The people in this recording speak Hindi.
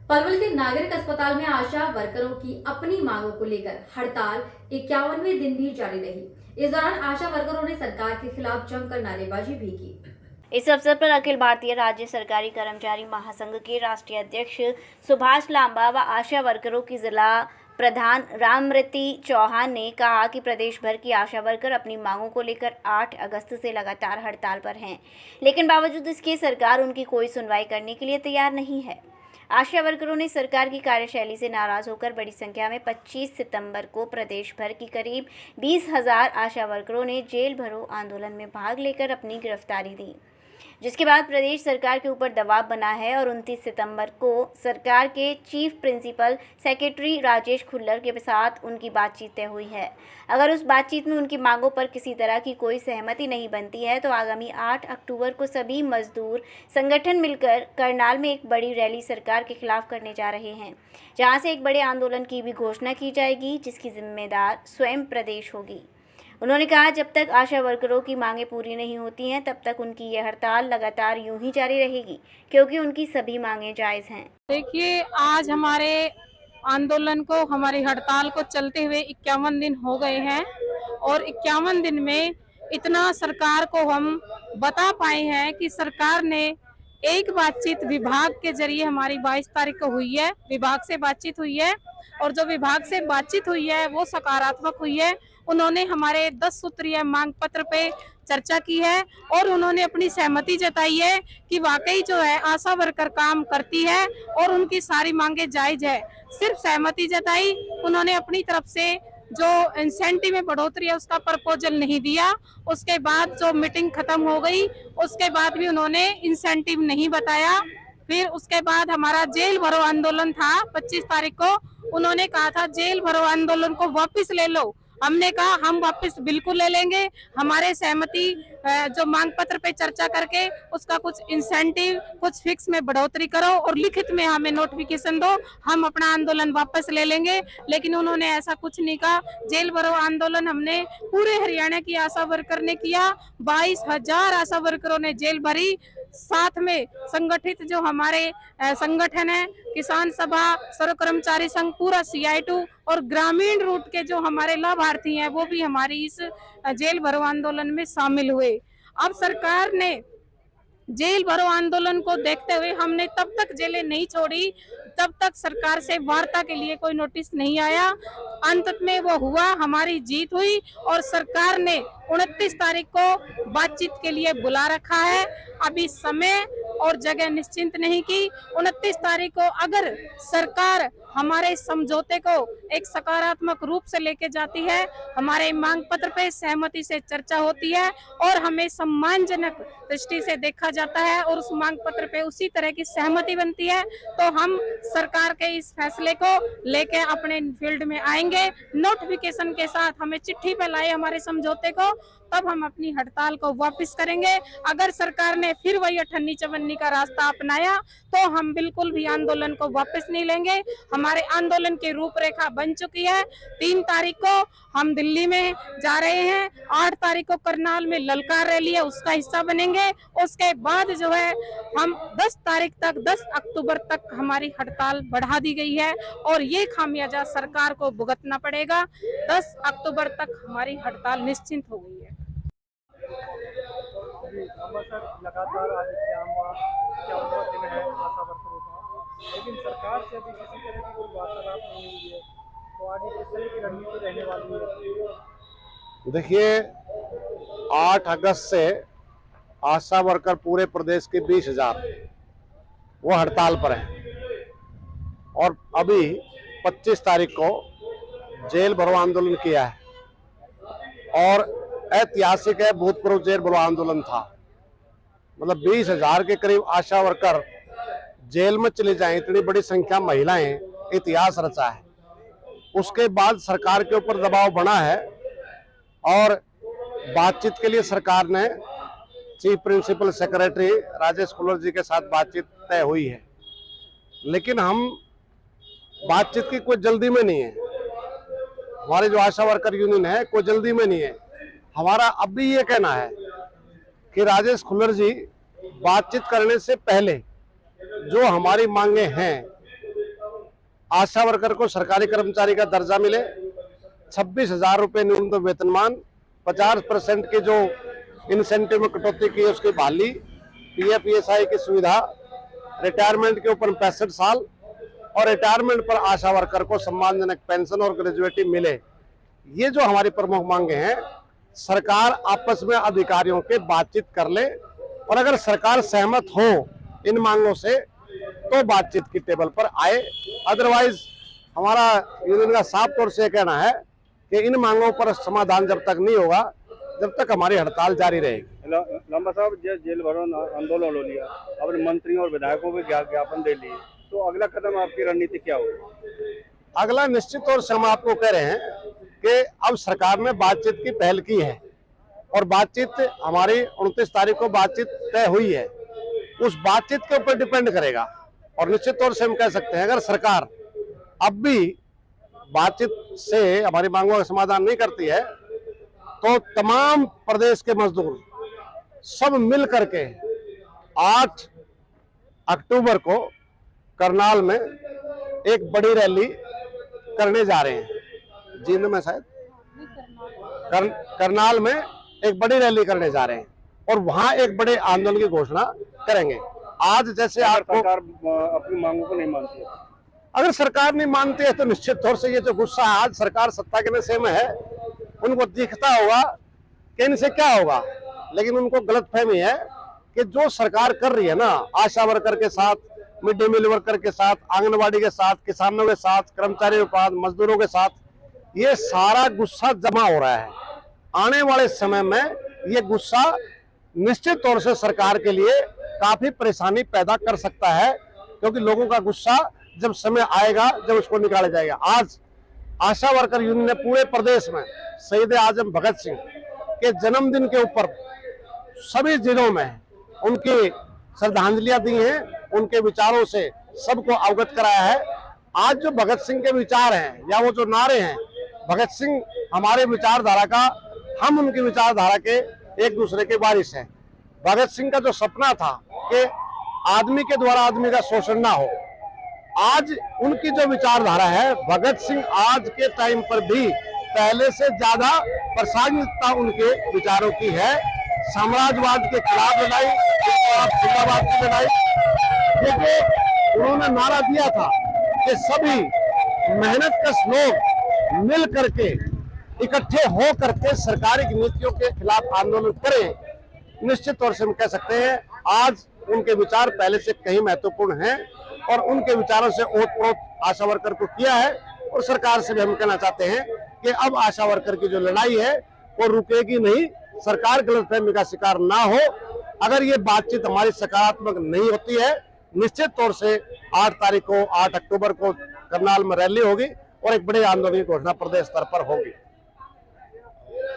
पलवल के नागरिक अस्पताल में आशा वर्करों की अपनी मांगों को लेकर हड़ताल 51वें दिन भी जारी रही। इस दौरान आशा वर्करों ने सरकार के खिलाफ जमकर नारेबाजी भी की। इस अवसर पर अखिल भारतीय राज्य सरकारी कर्मचारी महासंघ के राष्ट्रीय अध्यक्ष सुभाष लांबा व आशा वर्करों की जिला प्रधान राममृति चौहान ने कहा कि प्रदेश भर की आशा वर्कर अपनी मांगों को लेकर 8 अगस्त से लगातार हड़ताल पर हैं, लेकिन बावजूद इसके सरकार उनकी कोई सुनवाई करने के लिए तैयार नहीं है। आशा वर्करों ने सरकार की कार्यशैली से नाराज होकर बड़ी संख्या में 25 सितंबर को प्रदेश भर की करीब 20,000 आशा वर्करों ने जेल भरो आंदोलन में भाग लेकर अपनी गिरफ्तारी दी, जिसके बाद प्रदेश सरकार के ऊपर दबाव बना है और 29 सितंबर को सरकार के chief principal secretary Rajesh Khullar के साथ उनकी बातचीत तय हुई है। अगर उस बातचीत में उनकी मांगों पर किसी तरह की कोई सहमति नहीं बनती है तो आगामी 8 अक्टूबर को सभी मजदूर संगठन मिलकर करनाल में एक बड़ी रैली सरकार के खिलाफ करने जा रहे हैं, जहां से एक बड़े आंदोलन की भी घोषणा की जाएगी, जिसकी जिम्मेदार स्वयं प्रदेश होगी। उन्होंने कहा, जब तक आशा वर्करों की मांगें पूरी नहीं होती हैं तब तक उनकी यह हड़ताल लगातार यूं ही जारी रहेगी, क्योंकि उनकी सभी मांगें जायज़ हैं। देखिए, आज हमारे आंदोलन को, हमारी हड़ताल को चलते हुए 51 दिन हो गए हैं और 51 दिन में इतना सरकार को हम बता पाए हैं कि सरकार ने एक बातचीत विभाग के जरिए हमारी 22 तारीख को हुई है, विभाग से बातचीत हुई है और जो विभाग से बातचीत हुई है वो सकारात्मक हुई है। उन्होंने हमारे 10 सूत्रीय मांग पत्र पे चर्चा की है और उन्होंने अपनी सहमति जताई है कि वाकई जो है आशा वर्कर काम करती है और उनकी सारी मांगे जायज है। सिर्फ सहमति जताई, उन्होंने अपनी तरफ से जो इंसेंटिव में बढ़ोतरी है उसका प्रपोजल नहीं दिया। उसके बाद जो मीटिंग खत्म हो गई उसके बाद भी उन्होंने इंसेंटिव नहीं बताया। फिर उसके बाद हमारा जेल भरो आंदोलन था 25 तारीख को, उन्होंने कहा था जेल भरो आंदोलन को वापस ले लो। हमने कहा हम वापस बिल्कुल ले लेंगे, हमारे सहमति जो मांग पत्र पे चर्चा करके उसका कुछ इंसेंटिव, कुछ फिक्स में बढ़ोतरी करो और लिखित में हमें नोटिफिकेशन दो, हम अपना आंदोलन वापस ले लेंगे। लेकिन उन्होंने ऐसा कुछ नहीं कहा। जेल भरो आंदोलन हमने पूरे हरियाणा की आशा वर्कर ने किया, 22,000 आशा वर्करों ने जेल भरी। साथ में संगठित जो हमारे संगठन है, किसान सभा, सर्व कर्मचारी संघ, पूरा CI2 और ग्रामीण रूट के जो हमारे लाभार्थी हैं वो भी हमारी इस जेल भरो आंदोलन में शामिल हुए। अब सरकार ने जेल भरो आंदोलन को देखते हुए हमने तब तक जेलें नहीं छोड़ी तब तक सरकार से वार्ता के लिए कोई नोटिस नहीं आया। अंत में वो हुआ, हमारी जीत हुई और सरकार ने 29 तारीख को बातचीत के लिए बुला रखा है। अभी समय और जगह निश्चिंत नहीं की। 29 तारीख को अगर सरकार हमारे समझौते को एक सकारात्मक रूप से लेके जाती है, हमारे मांग पत्र पे सहमति से चर्चा होती है और हमें सम्मानजनक दृष्टि से देखा जाता है और उस मांग पत्र पे उसी तरह की सहमति बनती है, तो हम सरकार के इस फैसले को लेके अपने फील्ड में आएंगे। नोटिफिकेशन के साथ हमें चिट्ठी पे लाए हमारे समझौते को, तब हम अपनी हड़ताल को वापस करेंगे। अगर सरकार ने फिर वही अठन्नी चवन्नी का रास्ता अपनाया तो हम बिल्कुल भी आंदोलन को वापस नहीं लेंगे। हमारे आंदोलन की रूपरेखा बन चुकी है। 3 तारीख को हम दिल्ली में जा रहे हैं, 8 तारीख को करनाल में ललकार रैली है, उसका हिस्सा बनेंगे। उसके बाद जो है हम 10 तारीख तक, 10 अक्टूबर तक हमारी हड़ताल बढ़ा दी गई है और ये खामियाजा सरकार को भुगतना पड़ेगा। 10 अक्टूबर तक हमारी हड़ताल निश्चिंत हो गई है। लगातार आज क्या दिन है आशा वर्करों का, लेकिन सरकार से अभी किसी तरह की कोई वार्तालाप नहीं हुई है, तो आगे किस तरह की रणनीति रहने वाली है? देखिए, 8 अगस्त से आशा वर्कर पूरे प्रदेश के 20,000 वो हड़ताल पर हैं और अभी 25 तारीख को जेल भरो आंदोलन किया है और ऐतिहासिक है, भूतपूर्व जेल भरो आंदोलन था। मतलब 20,000 के करीब आशा वर्कर जेल में चले जाएं, इतनी बड़ी संख्या महिलाएं, इतिहास रचा है। उसके बाद सरकार के ऊपर दबाव बना है और बातचीत के लिए सरकार ने chief principal secretary Rajesh Khullar ji के साथ बातचीत तय हुई है, लेकिन हम बातचीत की कोई जल्दी में नहीं है। हमारे जो आशा वर्कर यूनियन है कोई जल्दी में नहीं है। हमारा अब भी ये कहना है कि राजेश खुल्लर जी बातचीत करने से पहले जो हमारी मांगे हैं आशा वर्कर को सरकारी कर्मचारी का दर्जा मिले, 26,000 रुपये न्यूनतम वेतनमान, 50% की जो इंसेंटिव में कटौती की है उसकी बहाली, PF ESI की सुविधा, रिटायरमेंट के ऊपर 65 साल और रिटायरमेंट पर आशा वर्कर को सम्मानजनक पेंशन और ग्रेजुएटी मिले। ये जो हमारी प्रमुख मांगे हैं, सरकार आपस में अधिकारियों के बातचीत कर ले और अगर सरकार सहमत हो इन मांगों से तो बातचीत की टेबल पर आए। अदरवाइज हमारा यूनियन का साफ तौर से कहना है कि इन मांगों पर समाधान जब तक नहीं होगा, जब तक हमारी हड़ताल जारी रहेगी। लांबा साहब, जेल भरो आंदोलन हो लिया, अपने मंत्रियों और विधायकों को ज्ञापन दे लिए, तो अगला कदम आपकी रणनीति क्या होगी? अगला निश्चित तौर से हम आपको कह रहे हैं कि अब सरकार ने बातचीत की पहल की है और बातचीत हमारी 29 तारीख को बातचीत तय हुई है। उस बातचीत के ऊपर डिपेंड करेगा और निश्चित तौर से हम कह सकते हैं अगर सरकार अब भी बातचीत से हमारी मांगों का समाधान नहीं करती है तो तमाम प्रदेश के मजदूर सब मिल करके 8 अक्टूबर को करनाल में एक बड़ी रैली करने जा रहे हैं। जींद में शायद करनाल में एक बड़ी रैली करने जा रहे हैं और वहां एक बड़े आंदोलन की घोषणा करेंगे। आज जैसे आपको सरकार अपनी मांगों को नहीं मानती है, अगर सरकार नहीं मानती है तो निश्चित तौर से ये जो गुस्सा है, आज सरकार सत्ता के नशे में है, उनको दिखता होगा कि इनसे क्या होगा, लेकिन उनको गलतफहमी है कि जो सरकार कर रही है ना, आशा वर्कर के साथ, मिड डे मील वर्कर के साथ, आंगनबाड़ी के साथ, किसानों के साथ, कर्मचारियों के साथ, मजदूरों के साथ, ये सारा गुस्सा जमा हो रहा है। आने वाले समय में ये गुस्सा निश्चित तौर से सरकार के लिए काफी परेशानी पैदा कर सकता है, क्योंकि लोगों का गुस्सा जब समय आएगा जब उसको निकाला जाएगा। आज आशा वर्कर यूनियन ने पूरे प्रदेश में शहीद आजम भगत सिंह के जन्मदिन के ऊपर सभी जिलों में उनकी श्रद्धांजलियां दी हैं, उनके विचारों से सबको अवगत कराया है। आज जो भगत सिंह के विचार हैं या वो जो नारे हैं, भगत सिंह हमारे विचारधारा का, हम उनकी विचारधारा के एक दूसरे के वारिस हैं। भगत सिंह का जो सपना था कि आदमी के द्वारा आदमी का शोषण ना हो, आज उनकी जो विचारधारा है, भगत सिंह आज के टाइम पर भी पहले से ज्यादा प्रासंगिकता उनके विचारों की है। साम्राज्यवाद के खिलाफ लड़ाई, जिंदाबाद की लड़ाई, क्योंकि उन्होंने नारा दिया था कि सभी मेहनतकश लोग मिल करके इकट्ठे हो करके सरकारी नीतियों के खिलाफ आंदोलन करें। निश्चित तौर से हम कह सकते हैं आज उनके विचार पहले से कहीं महत्वपूर्ण हैं और उनके विचारों से ओत-प्रोत आशा वर्कर को किया है और सरकार से भी हम कहना चाहते हैं कि अब आशा वर्कर की जो लड़ाई है वो रुकेगी नहीं, सरकार गलतफहमी का शिकार ना हो। अगर ये बातचीत हमारी सकारात्मक नहीं होती है, निश्चित तौर से 8 अक्टूबर को करनाल में रैली होगी और एक बड़े आंदोलन की घोषणा प्रदेश स्तर पर होगी।